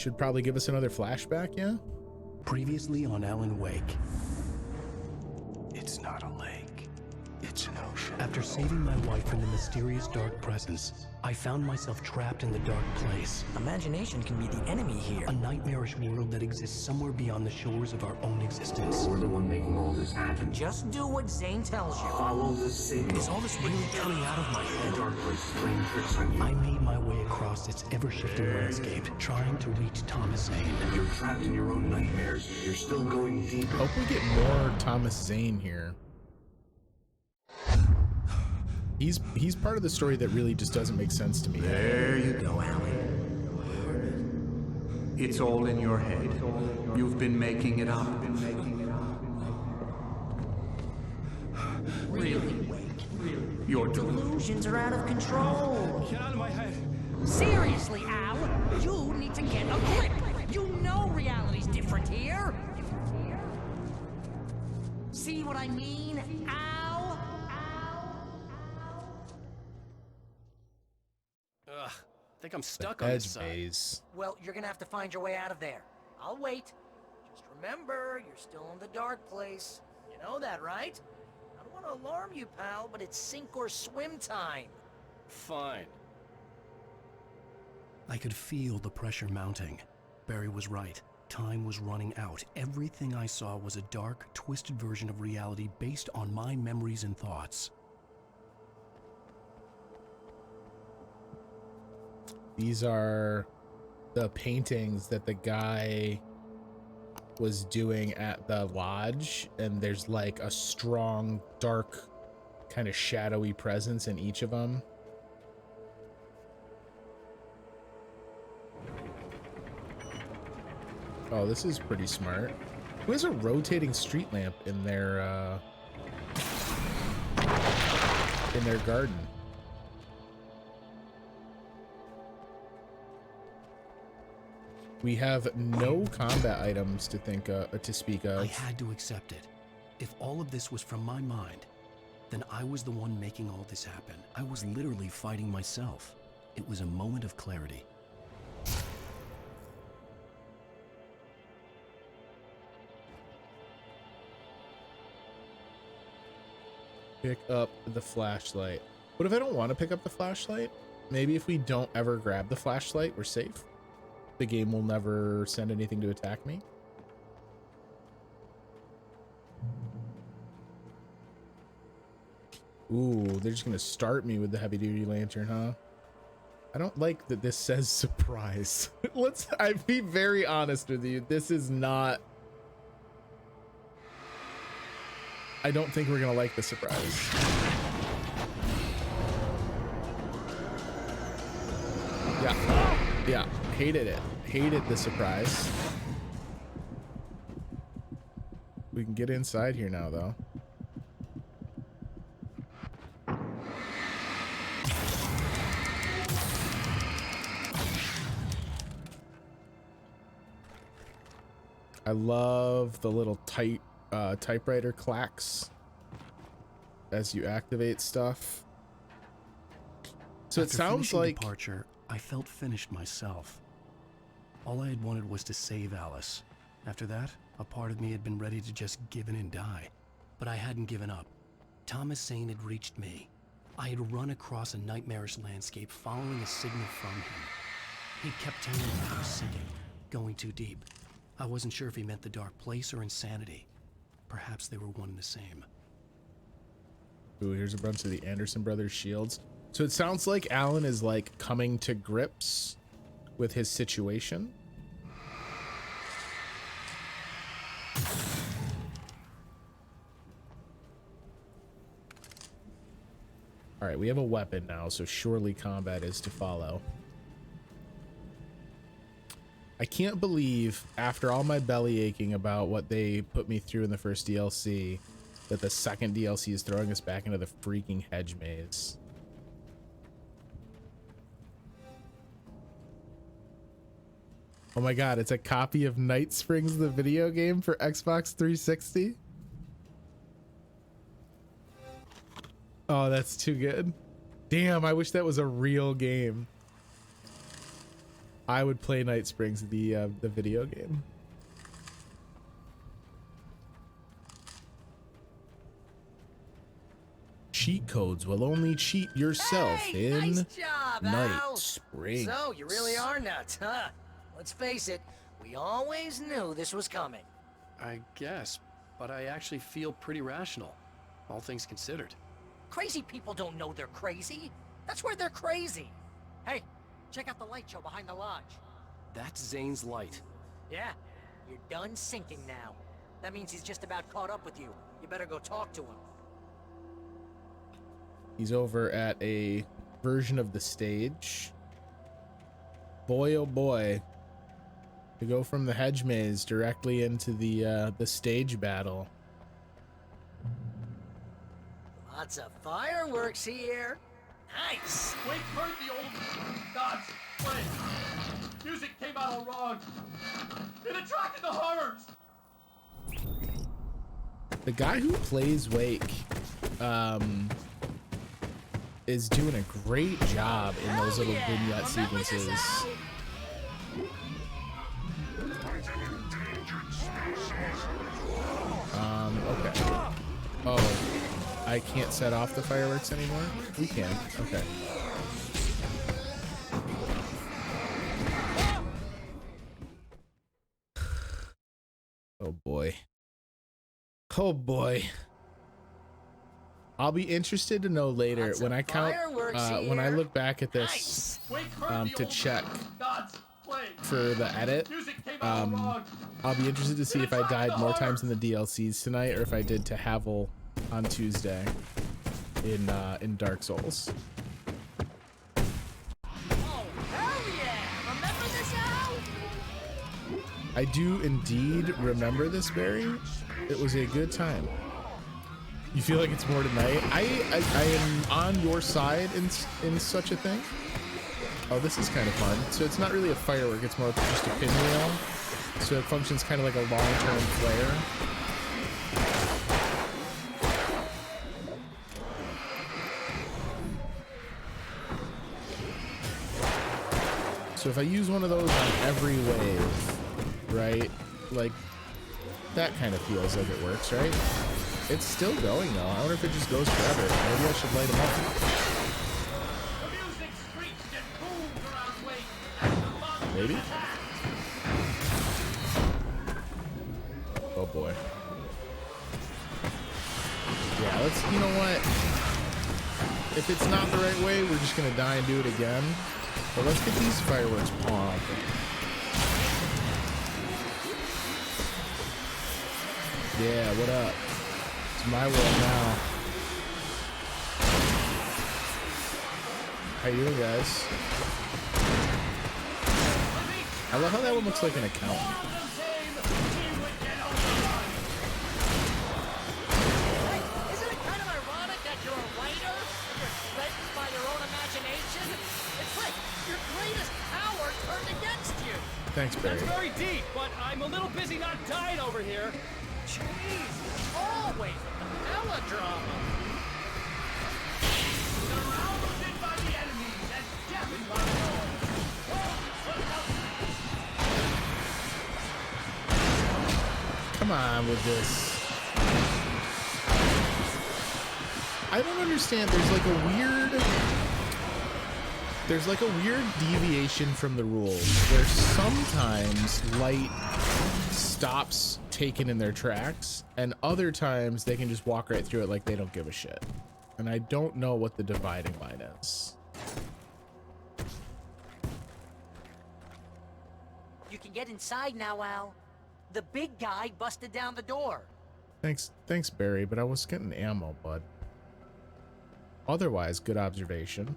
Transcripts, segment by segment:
should probably give us another flashback, yeah? Previously on Alan Wake. It's not a lake. It's an ocean. After saving my wife from the mysterious dark presence, I found myself trapped in the dark place. Imagination can be the enemy here. A nightmarish world that exists somewhere beyond the shores of our own existence. You're the one making all this happen. Just do what Zane tells you. Follow the signal. Is all this really coming out of my head? The dark place is playing tricks on you. I made my way across its ever-shifting landscape, trying to reach Thomas Zane. You're trapped in your own nightmares. You're still going deeper. Hope we get more Thomas Zane here. He's part of the story that really just doesn't make sense to me. There you go, Alan. It's all in your head. You've been making it up. Really, Wake. Your Delusions are out of control. Get out of my head. Seriously, Al, you need to get a grip. You know reality's different here. See what I mean, Al? Ugh, I think I'm stuck on this Edge side. maze. Well, you're gonna have to find your way out of there. I'll wait. Just remember, you're still in the dark place. You know that, right? I don't want to alarm you, pal, but it's sink or swim time. Fine. I could feel the pressure mounting. Barry was right. Time was running out. Everything I saw was a dark, twisted version of reality based on my memories and thoughts. These are the paintings that the guy was doing at the lodge, and there's like a strong, dark, kind of shadowy presence in each of them. Oh, this is pretty smart. Who has a rotating street lamp in their garden? We have no combat items to speak of. I had to accept it. If all of this was from my mind, then I was the one making all this happen. I was literally fighting myself. It was a moment of clarity. Pick up the flashlight. What if I don't want to pick up the flashlight? Maybe if we don't ever grab the flashlight, we're safe. The game will never send anything to attack me. Ooh, they're just gonna start me with the heavy duty lantern, huh? I don't like that this says surprise. I'll be very honest with you. This is not, I don't think we're gonna like the surprise. Yeah, hated it. Hated the surprise. We can get inside here now, though. I love the little typewriter clacks as you activate stuff. So After it sounds finishing like departure, I felt finished myself. All I had wanted was to save Alice. After that, a part of me had been ready to just give in and die. But I hadn't given up. Thomas Zane had reached me. I had run across a nightmarish landscape following a signal from him. He kept telling me I was sinking, going too deep. I wasn't sure if he meant the dark place or insanity. Perhaps they were one and the same. Ooh, here's a bunch of the Anderson brothers shields. So it sounds like Alan is like coming to grips with his situation. All right, we have a weapon now, so surely combat is to follow. I can't believe, after all my belly aching about what they put me through in the first DLC, that the second DLC is throwing us back into the freaking hedge maze. Oh my god, it's a copy of Night Springs, the video game for Xbox 360. Oh, that's too good. Damn, I wish that was a real game. I would play Night Springs, the video game. Cheat codes will only cheat yourself Hey, in nice job, Night Al. Springs. So, you really are nuts, huh? Let's face it, we always knew this was coming. I guess, but I actually feel pretty rational, all things considered. Crazy people don't know they're crazy. That's where they're crazy. Hey, check out the light show behind the lodge. That's Zane's light. Yeah, you're done sinking now. That means he's just about caught up with you. You better go talk to him. He's over at a version of the stage. Boy, oh boy. To go from the hedge maze directly into the stage battle. Lots of fireworks here. Nice. Wait, heard the old gods play. Music came out all wrong. It attracted the horrors. The guy who plays Wake is doing a great job in those little vignette sequences. Okay. Oh, I can't set off the fireworks anymore? We can. Okay. Oh boy. Oh boy. I'll be interested to know later Lots when of I count fireworks when I here. look back at this Nice. to check Gods play. for the edit. Music came out all wrong. I'll be interested to see if I died more times in the DLCs tonight or if I did to Havel on Tuesday in Dark Souls. Oh, hell yeah! Remember this, Al? I do indeed remember this, Barry. It was a good time. You feel like it's more tonight? I am on your side in such a thing. Oh, this is kind of fun. So it's not really a firework, it's more just a pinwheel. So it functions kind of like a long-term flare. So if I use one of those on every wave, right? Like, that kind of feels like it works, right? It's still going though. I wonder if it just goes forever. Maybe I should light them up. The music screeched and boomed around Wake as the monsters Maybe? attacked. Oh boy. Yeah, let's, you know what? If it's not the right way, we're just gonna die and do it again. But let's get these fireworks popping. Yeah, what up? It's my world now. How you doing, guys? I love how that one looks like an accountant. Hey, isn't it kind of ironic that you're a writer and you're threatened by your own imagination? It's like your greatest power turned against you. Thanks, Barry. That's very deep, but I'm a little busy not dying over here. Jeez, always with the melodrama. Surrounded by the enemies and deafened by the noise. Come on with this. I don't understand. There's like a weird deviation from the rules where sometimes light stops taken in their tracks and other times they can just walk right through it like they don't give a shit. And I don't know what the dividing line is. You can get inside now, Al. The big guy busted down the door. Thanks, Barry, but I was getting ammo, bud. Otherwise, good observation.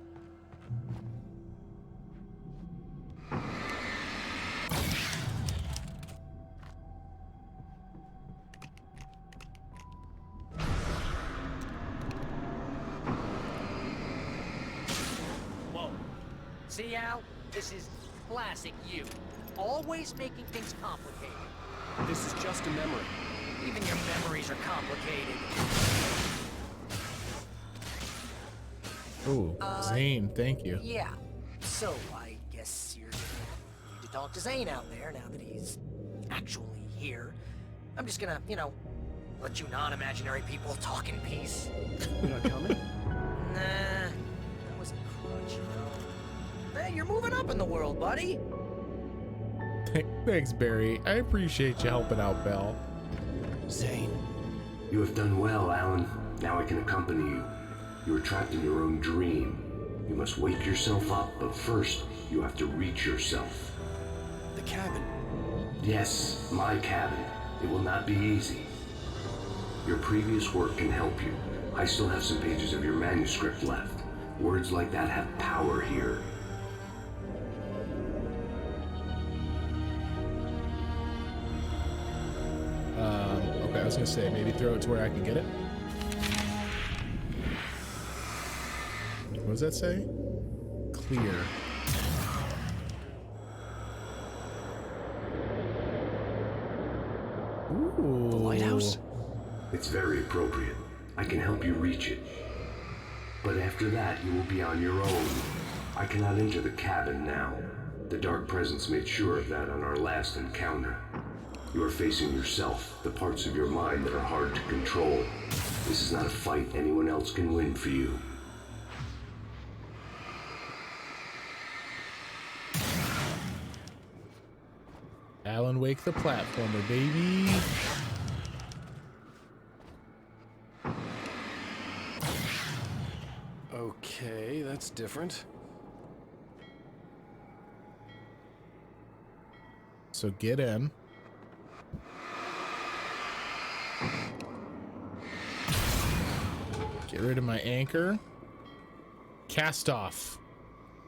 Whoa. See, Al? This is classic you. Always making things complicated. This is just a memory. Even your memories are complicated. Ooh, Zane, thank you. Yeah. So, I guess you're talk to Zane out there now that he's actually here. I'm just gonna, let you non-imaginary people talk in peace. You're not coming? Nah, that was a crutch. Hey, you're moving up in the world, buddy. Thanks, Barry. I appreciate you helping out, Belle. Zane, You have done well, Alan. Now I can accompany you. You are trapped in your own dream. You must wake yourself up, but first, you have to reach yourself. the cabin. Yes, my cabin. It will not be easy. Your previous work can help you. I still have some pages of your manuscript left. Words like that have power here. Okay, I was gonna say, maybe throw it to where I can get it. What does that say? Clear. Ooh. The lighthouse? It's very appropriate. I can help you reach it. But after that, you will be on your own. I cannot enter the cabin now. The Dark Presence made sure of that on our last encounter. You are facing yourself, the parts of your mind that are hard to control. This is not a fight anyone else can win for you. Alan Wake the platformer, baby. Okay, that's different. So get in. Get rid of my anchor. Cast off.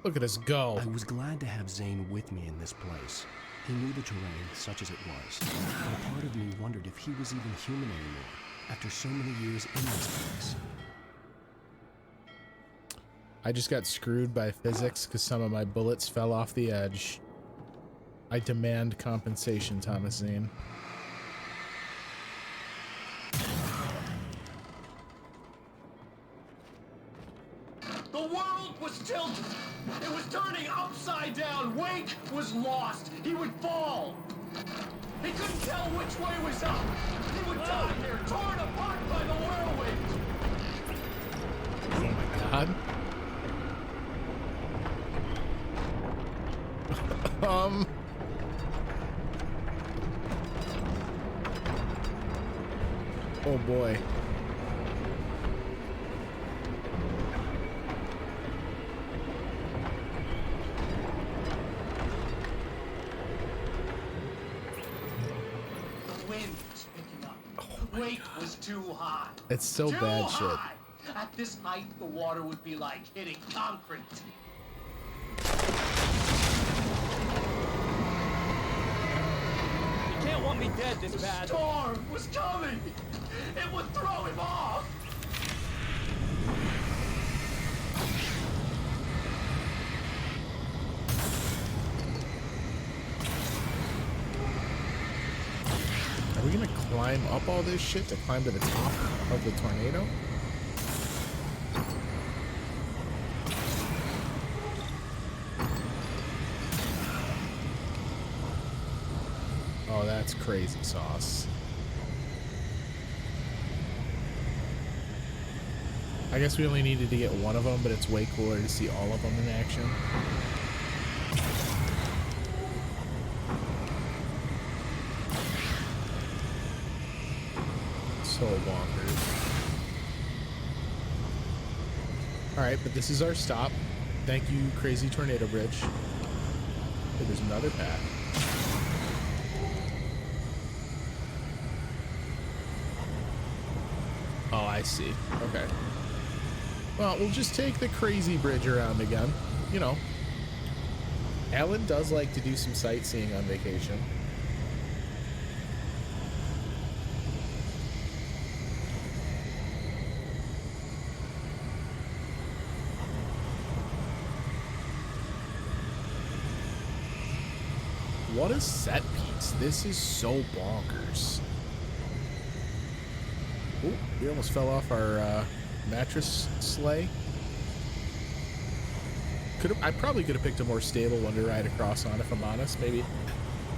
Look at us go. I was glad to have Zane with me in this place. He knew the terrain, such as it was. But a part of me wondered if he was even human anymore, after so many years in this place. I just got screwed by physics because some of my bullets fell off the edge. I demand compensation, Thomas Zane. The world was tilted. It was turning upside down. Wake was lost. He would fall. He couldn't tell which way was up. He would die here, torn apart by the whirlwind. Oh my god. Oh boy. The wind was picking up. The weight was too high. It's so Too bad high. At this height, the water would be like hitting concrete. You can't want me dead this The bad. storm was coming. It would throw him off. Are we gonna climb up all this shit to climb to the top of the tornado? Oh, that's crazy sauce. I guess we only needed to get one of them, but it's way cooler to see all of them in action. So bonkers. Alright, but this is our stop. Thank you, Crazy Tornado Bridge. Okay, there's another path. Oh, I see. Okay. Well, we'll just take the crazy bridge around again. You know. Alan does like to do some sightseeing on vacation. What a set piece. This is so bonkers. Ooh, we almost fell off our mattress sleigh. I probably could have picked a more stable one to ride across on, if I'm honest. Maybe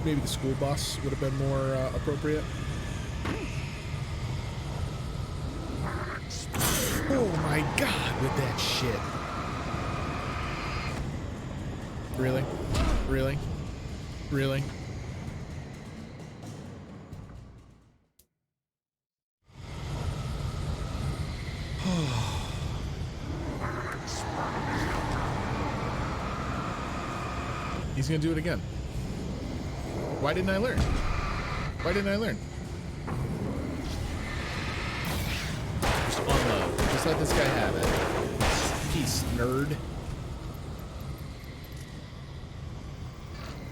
the school bus would have been more appropriate. Oh my god, with that shit. Really? Really? Really? He's gonna do it again. Why didn't I learn? Why didn't I learn? Just unload. Just let this guy have it. Peace, nerd.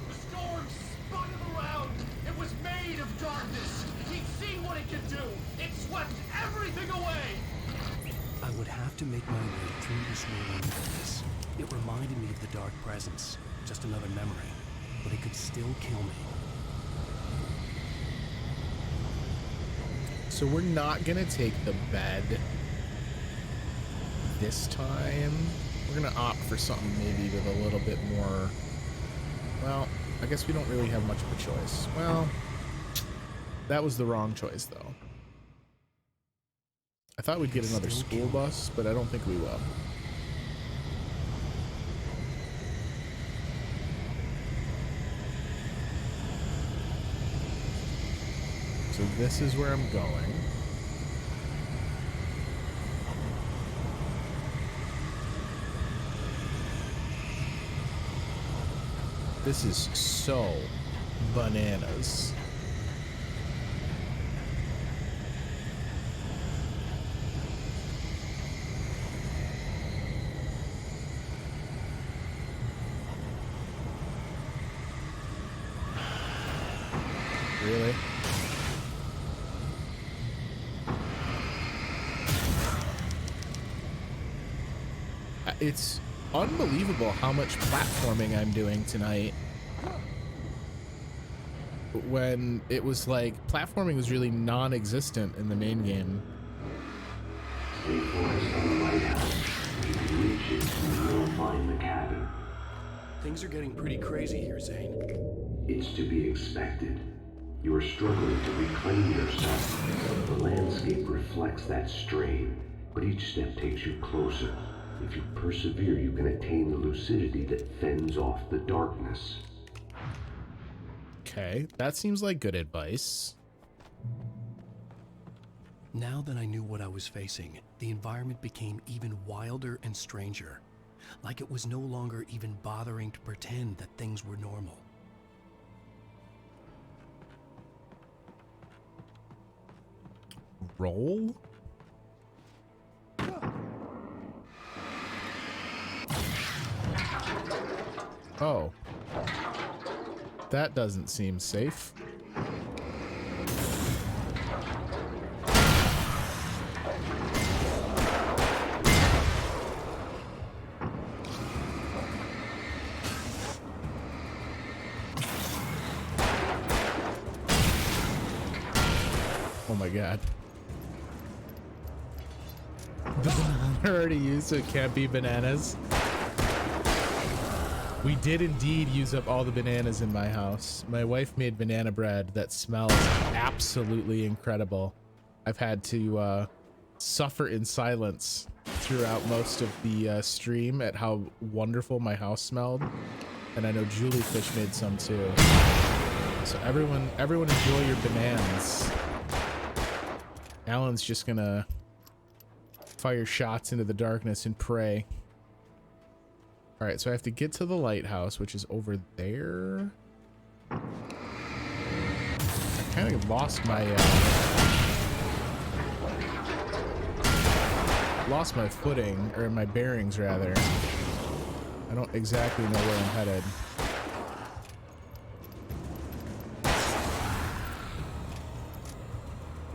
The storm spun him around. It was made of darkness. He'd seen what it could do. It swept everything away. I would have to make my way through this whirling darkness. It reminded me of the dark presence, just another memory, but it could still kill me. So we're not gonna take the bed this time. We're gonna opt for something maybe with a little bit more, well, I guess we don't really have much of a choice. Well, that was the wrong choice though. I thought we'd get another school bus, but I don't think we will. So this is where I'm going. This is so bananas. Really? It's unbelievable how much platforming I'm doing tonight. When it was like, platforming was really non-existent in the main game. Stay focused on the lighthouse. If you can reach it, you will find the cabin. Things are getting pretty crazy here, Zane. It's to be expected. You are struggling to reclaim yourself. The landscape reflects that strain, but each step takes you closer. If you persevere, you can attain the lucidity that fends off the darkness. Okay, that seems like good advice. Now that I knew what I was facing, the environment became even wilder and stranger. Like it was no longer even bothering to pretend that things were normal. Roll? Oh. That doesn't seem safe. Oh my god. The banana already used, so it can't be bananas. We did indeed use up all the bananas in my house. My wife made banana bread that smells absolutely incredible. I've had to suffer in silence throughout most of the stream at how wonderful my house smelled. And I know Juliefish made some too. So everyone enjoy your bananas. Alan's just gonna fire shots into the darkness and pray. All right, so I have to get to the lighthouse, which is over there. I kind of lost my footing, or my bearings rather. I don't exactly know where I'm headed.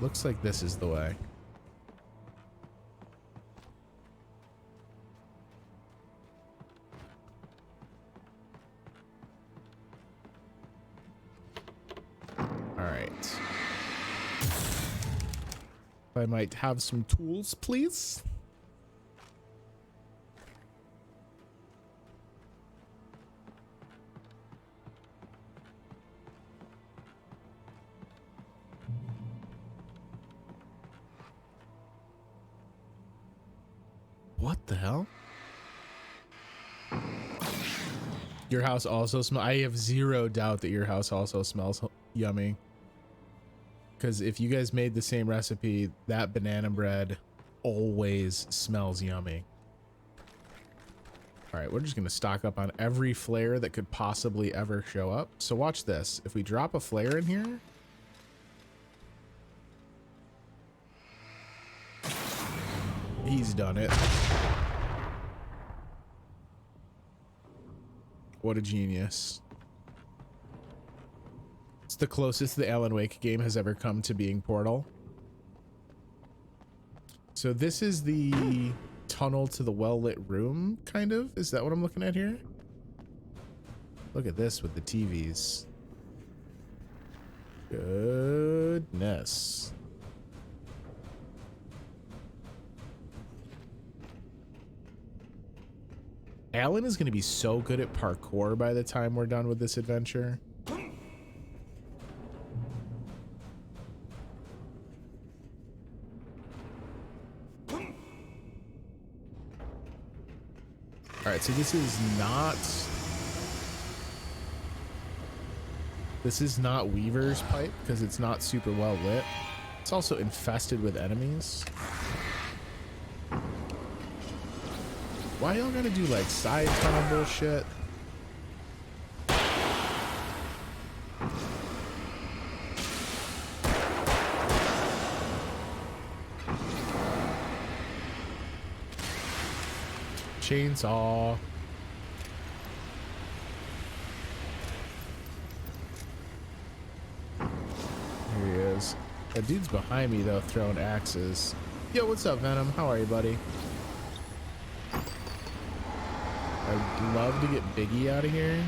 Looks like this is the way. Alright. I might have some tools, please. What the hell? Your house also smells. I have zero doubt that your house also smells yummy. Because if you guys made the same recipe, that banana bread always smells yummy. All right, we're just going to stock up on every flare that could possibly ever show up. So watch this. If we drop a flare in here, he's done it. What a genius. It's the closest the Alan Wake game has ever come to being Portal. So this is the tunnel to the well-lit room, kind of? Is that what I'm looking at here? Look at this with the TVs. Goodness. Alan is going to be so good at parkour by the time we're done with this adventure. All right, so this is not Weaver's pipe because it's not super well lit. It's also infested with enemies. Why y'all gotta do like side tunnel bullshit? Chainsaw. Here he is. That dude's behind me though, throwing axes. Yo, what's up, Venom? How are you, buddy? I'd love to get Biggie out of here.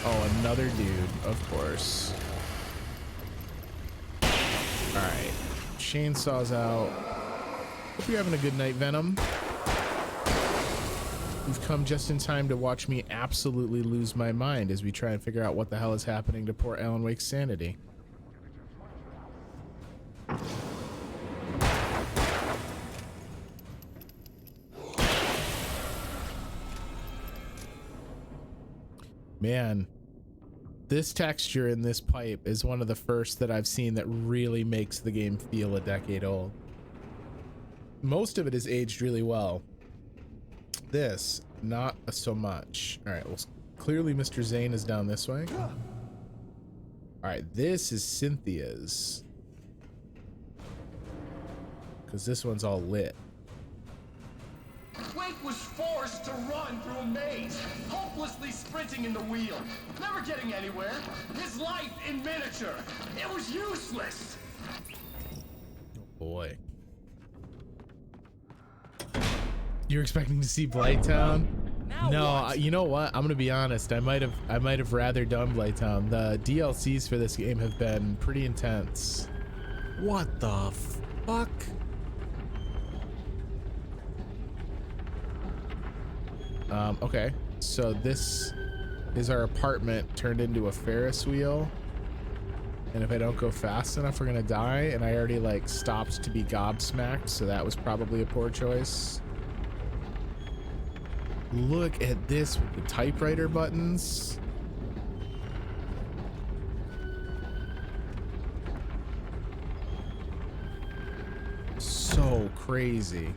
Oh, another dude, of course. Alright. Chainsaw's out. Hope you're having a good night, Venom. You've come just in time to watch me absolutely lose my mind as we try and figure out what the hell is happening to poor Alan Wake's sanity. Man, this texture in this pipe is one of the first that I've seen that really makes the game feel a decade old. Most of it is aged really well. This, not so much. All right, well, clearly Mr. Zane is down this way. All right, this is Cynthia's. Because this one's all lit. Wake was forced to run through a maze, hopelessly sprinting in the wheel, never getting anywhere. His life in miniature. It was useless. Oh boy. You're expecting to see Blighttown? No, you know what? I'm gonna be honest. I might have rather done Blighttown. The DLCs for this game have been pretty intense. What the fuck? Okay, so this is our apartment turned into a Ferris wheel. And if I don't go fast enough, we're gonna die. And I already like stopped to be gobsmacked, so that was probably a poor choice. Look at this with the typewriter buttons. So crazy.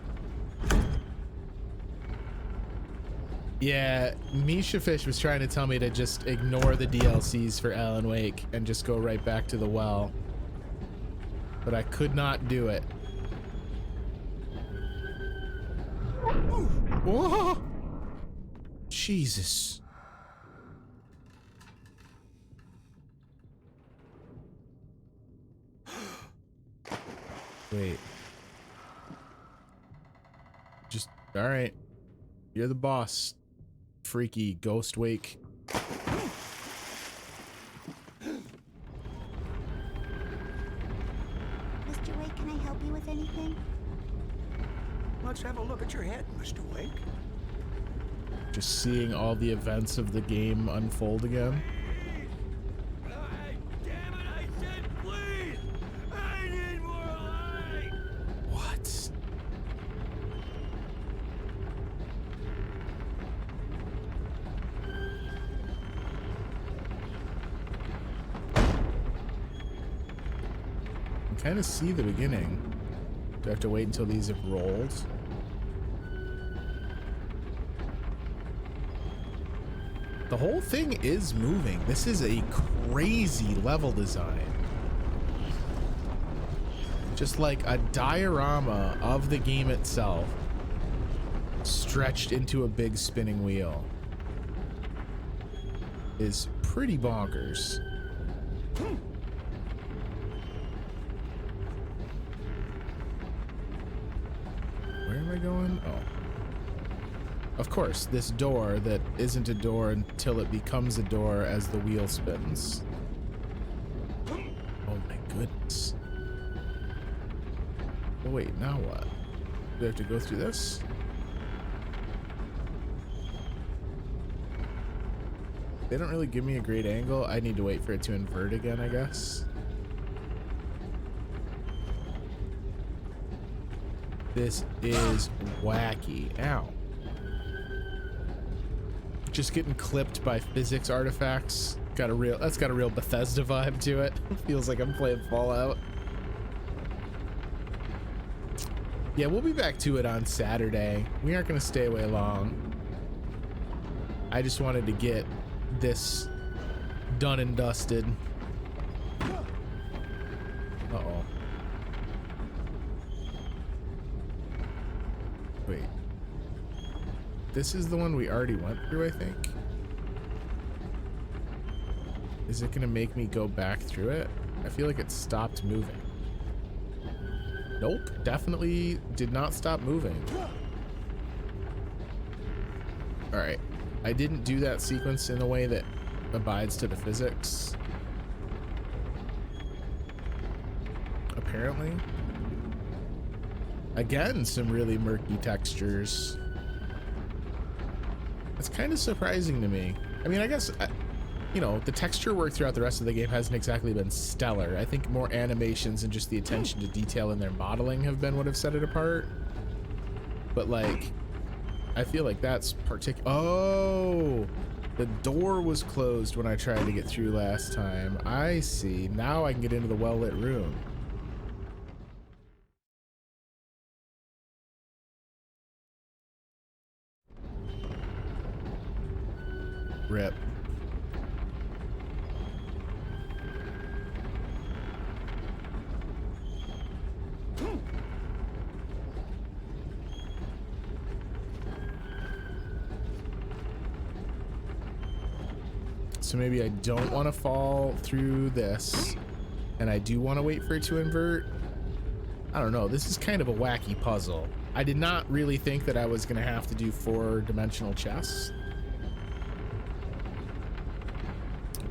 Yeah, Misha Fish was trying to tell me to just ignore the DLCs for Alan Wake and just go right back to the well. But I could not do it. Whoa! Jesus. Wait. Just, all right. You're the boss. Freaky Ghost Wake. Mr. Wake, can I help you with anything? Let's have a look at your head, Mr. Wake. Just seeing all the events of the game unfold again. Damn it, I said please! I need more light! What? I kind of see the beginning. Do I have to wait until these have rolled? The whole thing is moving. This is a crazy level design. Just like a diorama of the game itself stretched into a big spinning wheel is pretty bonkers. Where am I going? Oh. Of course, this door that isn't a door until it becomes a door as the wheel spins. Oh my goodness. Oh wait, now what? Do I have to go through this? They don't really give me a great angle. I need to wait for it to invert again, I guess. This is wacky. Ow. Just getting clipped by physics artifacts. That's got a real Bethesda vibe to it. Feels like I'm playing Fallout. Yeah, we'll be back to it on Saturday. We aren't going to stay away long. I just wanted to get this done and dusted. Uh-oh. Wait. This is the one we already went through, I think. Is it gonna make me go back through it? I feel like it stopped moving. Nope, definitely did not stop moving. All right, I didn't do that sequence in a way that abides to the physics. Apparently. Again, some really murky textures. It's kind of surprising to me. I mean, I guess, you know, the texture work throughout the rest of the game hasn't exactly been stellar. I think more animations and just the attention to detail in their modeling have been what have set it apart. But like, I feel like that's oh, the door was closed when I tried to get through last time. I see. Now I can get into the well-lit room. Rip. So maybe I don't want to fall through this, and I do want to wait for it to invert. I don't know. This is kind of a wacky puzzle. I did not really think that I was going to have to do 4-dimensional chess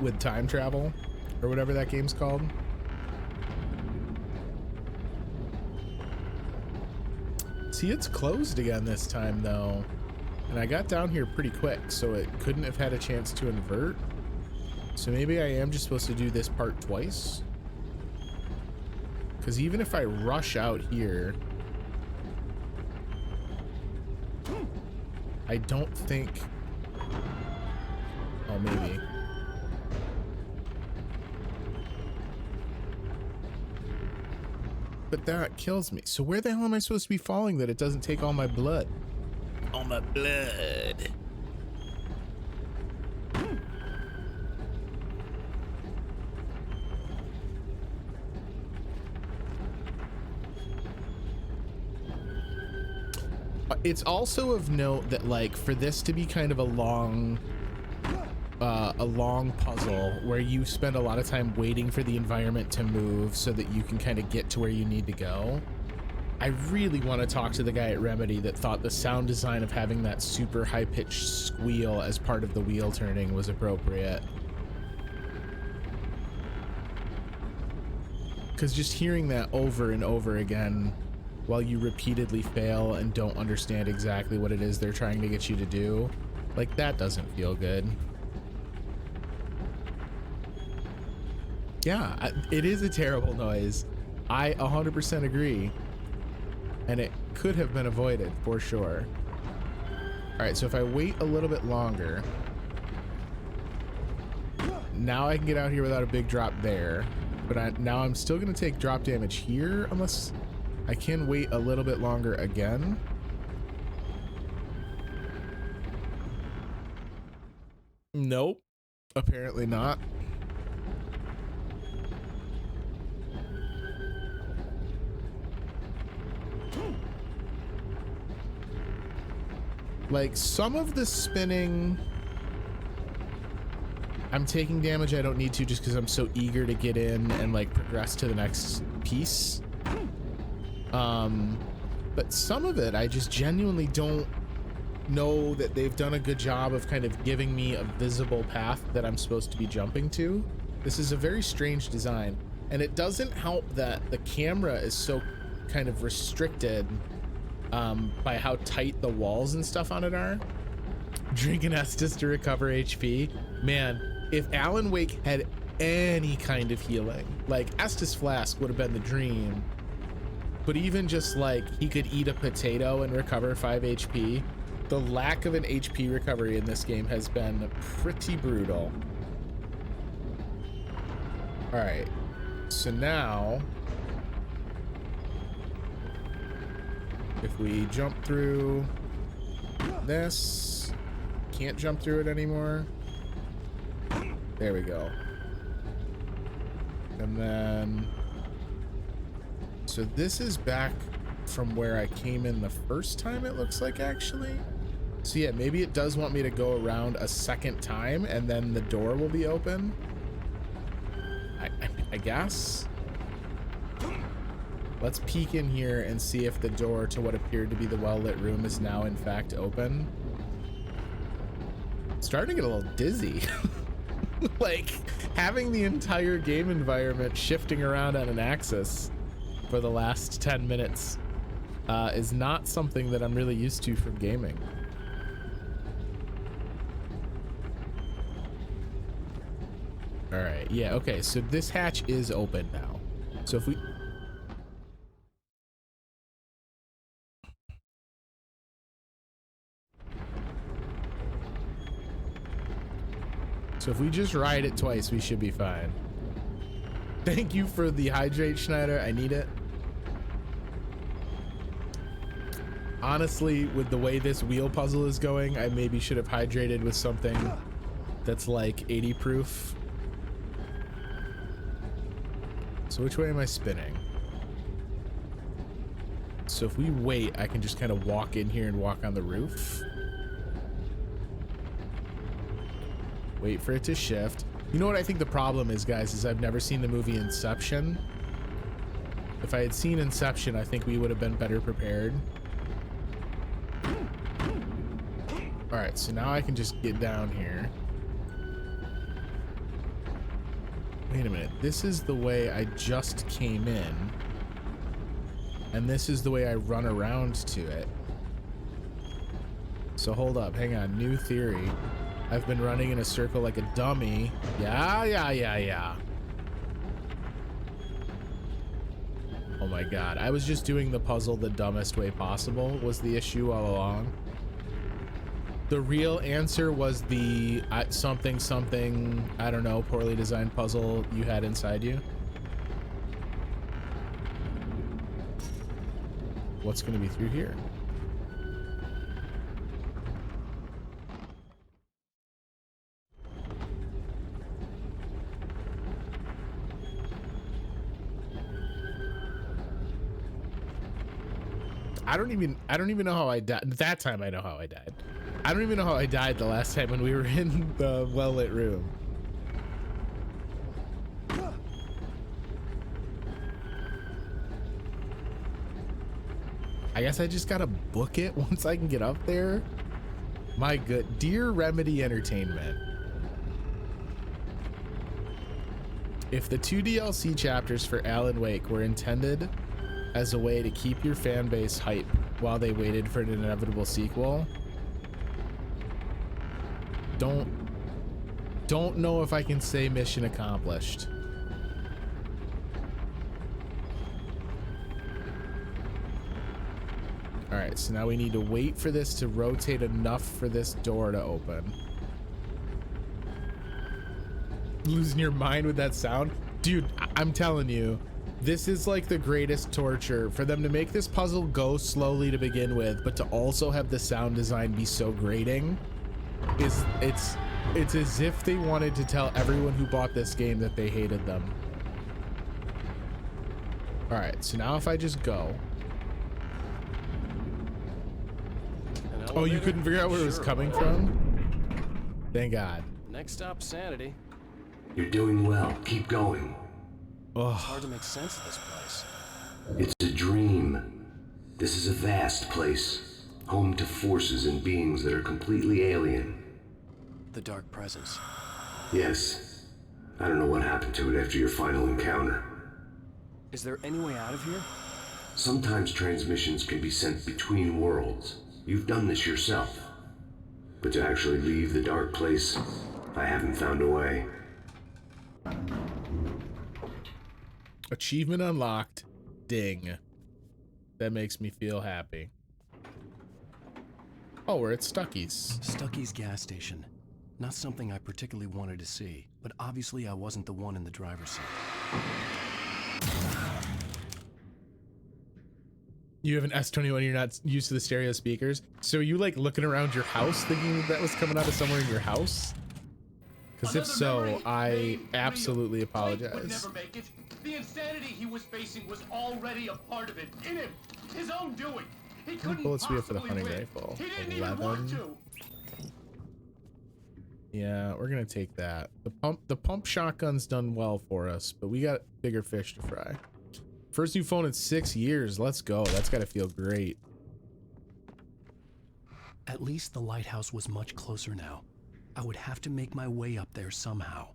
with time travel, or whatever that game's called. See, it's closed again this time, though. And I got down here pretty quick, so it couldn't have had a chance to invert. So maybe I am just supposed to do this part twice. Because even if I rush out here, I don't think... Oh, maybe. But that kills me. So where the hell am I supposed to be falling that it doesn't take all my blood? All my blood. It's also of note that, like, for this to be kind of a long puzzle where you spend a lot of time waiting for the environment to move so that you can kind of get to where you need to go, I really want to talk to the guy at Remedy that thought the sound design of having that super high-pitched squeal as part of the wheel turning was appropriate. Because just hearing that over and over again while you repeatedly fail and don't understand exactly what it is they're trying to get you to do Like, that doesn't feel good. Yeah, it is a terrible noise. I 100% agree. And it could have been avoided for sure. All right, so if I wait a little bit longer, now I can get out here without a big drop there. But now I'm still gonna take drop damage here unless I can wait a little bit longer again. Nope, apparently not. Like, some of the spinning, I'm taking damage I don't need to just because I'm so eager to get in and like progress to the next piece. But some of it I just genuinely don't know that they've done a good job of kind of giving me a visible path that I'm supposed to be jumping to. This is a very strange design, and it doesn't help that the camera is so kind of restricted by how tight the walls and stuff on it are. Drink an Estus to recover HP. Man, if Alan Wake had any kind of healing, like Estus Flask would have been the dream, but even just like he could eat a potato and recover 5 HP, the lack of an HP recovery in this game has been pretty brutal. All right, so now if we jump through this, can't jump through it anymore. There we go. And then, so this is back from where I came in the first time, it looks like, actually. So yeah, maybe it does want me to go around a second time and then the door will be open. I guess. Let's peek in here and see if the door to what appeared to be the well-lit room is now in fact open. Starting to get a little dizzy. Like, having the entire game environment shifting around on an axis for the last 10 minutes is not something that I'm really used to from gaming. All right, yeah, okay, so this hatch is open now. So if we... So if we just ride it twice, we should be fine. Thank you for the hydrate, Schneider. I need it. Honestly, with the way this wheel puzzle is going, I maybe should have hydrated with something that's like 80 proof. So which way am I spinning? So if we wait, I can just kind of walk in here and walk on the roof. Wait for it to shift. You know what I think the problem is, guys, is I've never seen the movie Inception. If I had seen Inception, I think we would have been better prepared. All right, so now I can just get down here. Wait a minute, this is the way I just came in. And this is the way I run around to it. So hold up, hang on, new theory. I've been running in a circle like a dummy. Yeah. Oh my God, I was just doing the puzzle the dumbest way possible was the issue all along. The real answer was the something, I don't know, poorly designed puzzle you had inside you. What's gonna be through here? I don't even know how I died. That time I know how I died. I don't even know how I died the last time when we were in the well-lit room. I guess I just gotta book it once I can get up there. My good, dear Remedy Entertainment. If the 2 DLC chapters for Alan Wake were intended as a way to keep your fan base hype while they waited for an inevitable sequel, Don't know if I can say mission accomplished. All right, so now we need to wait for this to rotate enough for this door to open. Losing your mind with that sound? Dude, I'm telling you, this is like the greatest torture for them to make this puzzle go slowly to begin with, but to also have the sound design be so grating. It's as if they wanted to tell everyone who bought this game that they hated them. All right, so now if I just go. Oh, you couldn't figure out where it was coming from? Thank God. Next stop, sanity. You're doing well. Keep going. Oh. It's hard to make sense of this place. It's a dream. This is a vast place, home to forces and beings that are completely alien. The dark presence. Yes. I don't know what happened to it after your final encounter. Is there any way out of here? Sometimes transmissions can be sent between worlds. You've done this yourself. But to actually leave the dark place, I haven't found a way. Achievement unlocked. Ding. That makes me feel happy. Oh, we're at Stucky's. Stucky's gas station. Not something I particularly wanted to see, but obviously I wasn't the one in the driver's seat. You have an S21, you're not used to the stereo speakers. So are you like looking around your house thinking that was coming out of somewhere in your house? Because if so, I absolutely apologize. Would never make it. The insanity he was facing was already a part of it, in him, his own doing. He couldn't bullets we have for the possibly hunting win. rifle? He didn't even want to. Yeah, we're gonna take that. The pump shotgun's done well for us, but we got bigger fish to fry. First new phone in 6 years. Let's go. That's gotta feel great. At least the lighthouse was much closer now. I would have to make my way up there somehow.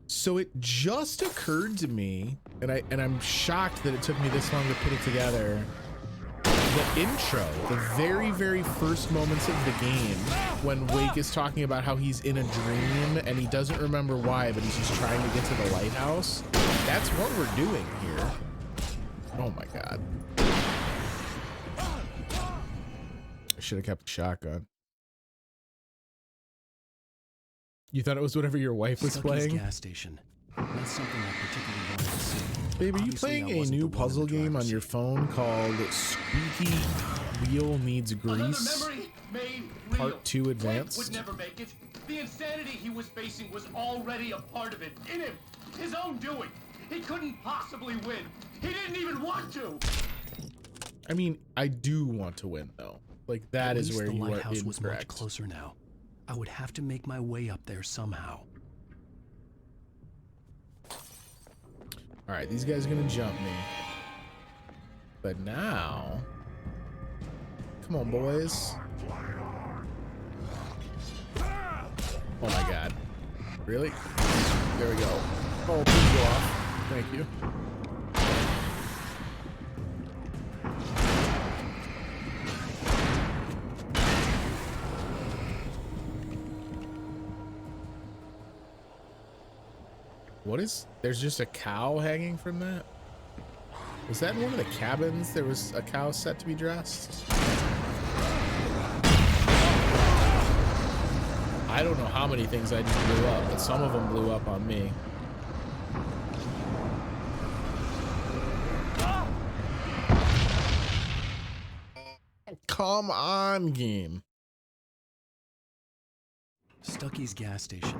So it just occurred to me, and I'm shocked that it took me this long to put it together. The intro, the very, very first moments of the game, when Wake is talking about how he's in a dream and he doesn't remember why, but he's just trying to get to the lighthouse. That's what we're doing here. Oh my God. I should have kept the shotgun. You thought it was whatever your wife was Stucky's playing? gas station. Not something I particularly wanted to see. Babe, are you Obviously, playing I a wasn't new the one in puzzle the game on driver's your seat. phone called Squeaky Wheel Needs Another Grease? memory made real. Part 2 Wake Advanced? would never make it. The insanity he was facing was already a part of it, in him, his own doing. He couldn't possibly win. He didn't even want to. I mean, I do want to win though. Like that is where the you are lighthouse was much incorrect. closer now. I would have to make my way up there somehow. All right, these guys are gonna jump me. But now, come on, boys. Oh my God. Really? There we go. Oh, please go off. Thank you. What is, there's just a cow hanging from that? Was that in one of the cabins? There was a cow set to be dressed? I don't know how many things I just blew up, but some of them blew up on me. Come on, game. Stucky's gas station.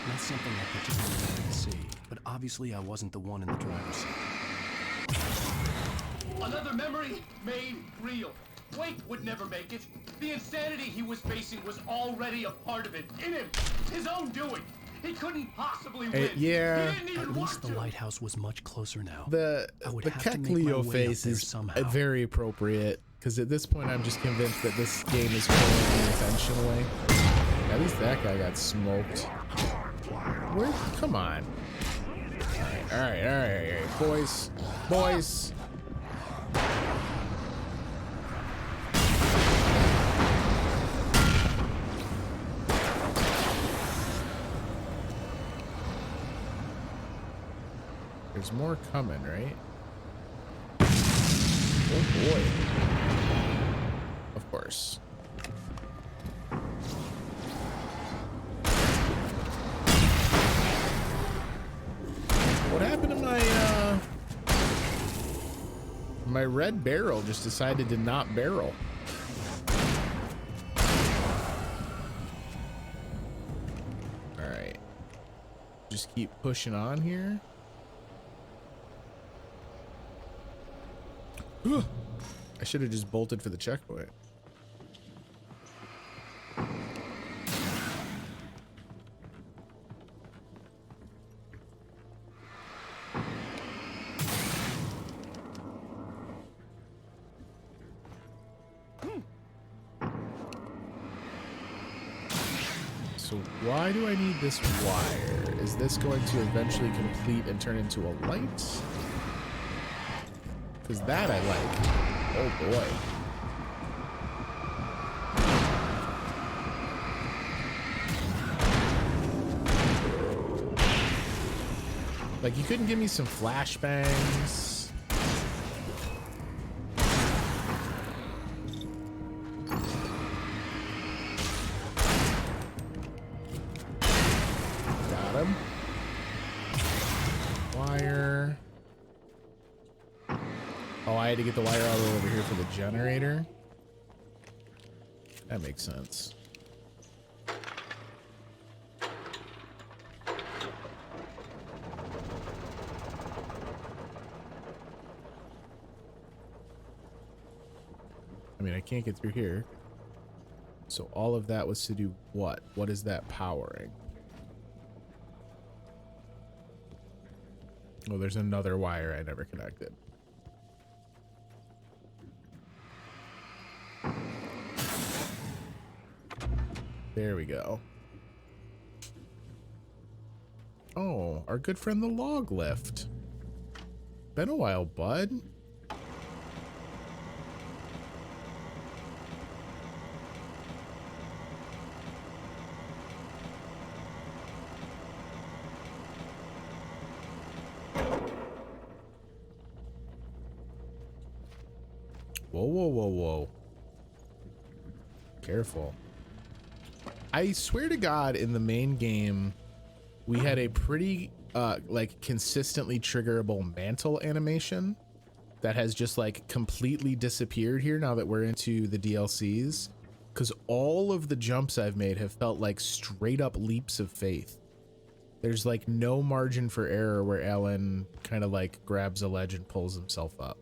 Not something I particularly wanted to see, but obviously I wasn't the one in the driver's seat. Another memory made real. Wake would never make it. The insanity he was facing was already a part of it, in him, his own doing. He couldn't possibly win. Yeah. He didn't even At want least the to. lighthouse was much closer now. The I would the have to make Kekleo my way up face there is somehow. very appropriate, because at this point I'm just convinced that this game is killing me intentionally. At least that guy got smoked. Where? Come on. All right, boys, boys. There's more coming, right? Oh boy. Of course. What happened to my red barrel just decided to not barrel. All right. Just keep pushing on here. I should have just bolted for the checkpoint. So why do I need this wire? Is this going to eventually complete and turn into a light? Because that I like. Oh boy. Like, you couldn't give me some flashbangs. Got him. Wire. Oh, I had to get the wire all the way over here for the generator. That makes sense. I mean, I can't get through here. So all of that was to do what? What is that powering? Oh, there's another wire I never connected. There we go. Oh, our good friend the log lift. Been a while, bud. Whoa, whoa, whoa, whoa. Careful. I swear to God, in the main game, we had a pretty, like, consistently triggerable mantle animation that has just, like, completely disappeared here now that we're into the DLCs. Because all of the jumps I've made have felt like straight up leaps of faith. There's, like, no margin for error where Alan kind of, like, grabs a ledge and pulls himself up.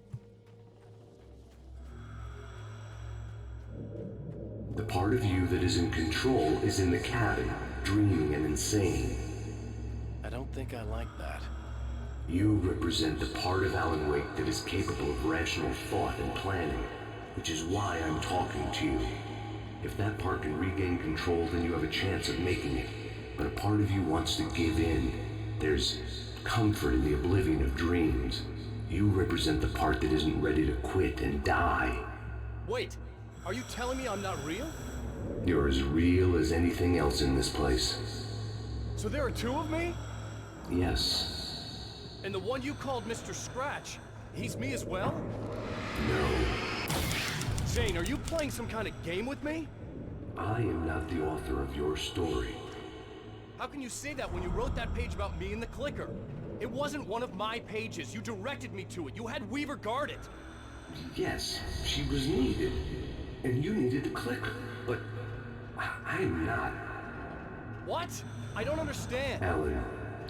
The part of you that is in control is in the cabin, dreaming and insane. I don't think I like that. You represent the part of Alan Wake that is capable of rational thought and planning, which is why I'm talking to you. If that part can regain control, then you have a chance of making it. But a part of you wants to give in. There's comfort in the oblivion of dreams. You represent the part that isn't ready to quit and die. Wait, are you telling me I'm not real? You're as real as anything else in this place. So there are two of me? Yes. And the one you called Mr. Scratch, he's me as well? No. Zane, are you playing some kind of game with me? I am not the author of your story. How can you say that when you wrote that page about me and the clicker? It wasn't one of my pages. You directed me to it. You had Weaver guard it. Yes, she was needed. And you needed the clicker. But I'm not. What? I don't understand. Alan,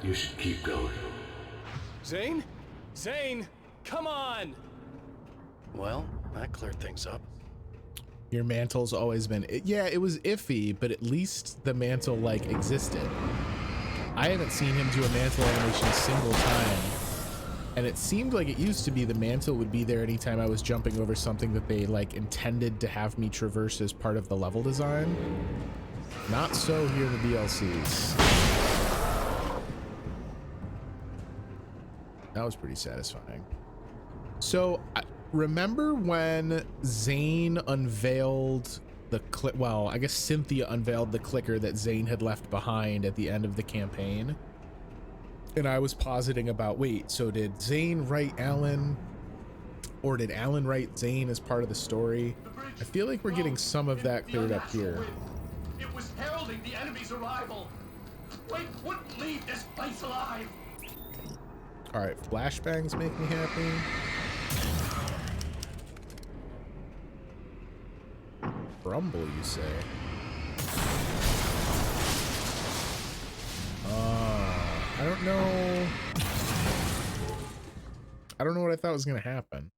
you should keep going. Zane? Zane, come on! Well, that cleared things up. Your mantle's always been... Yeah, it was iffy, but at least the mantle, like, existed. I haven't seen him do a mantle animation a single time. And it seemed like it used to be the mantle would be there anytime I was jumping over something that they, like, intended to have me traverse as part of the level design. Not so here in the DLCs. That was pretty satisfying. So, remember when Zane unveiled the well, I guess Cynthia unveiled the clicker that Zane had left behind at the end of the campaign? And I was positing about, wait, so did Zane write Alan, or did Alan write Zane as part of the story? I feel like we're getting some of that cleared up here. It was heralding the enemy's arrival. Wake wouldn't leave this place alive. All right, flashbangs make me happy. Rumble, you say? I don't know. I don't know what I thought was gonna happen.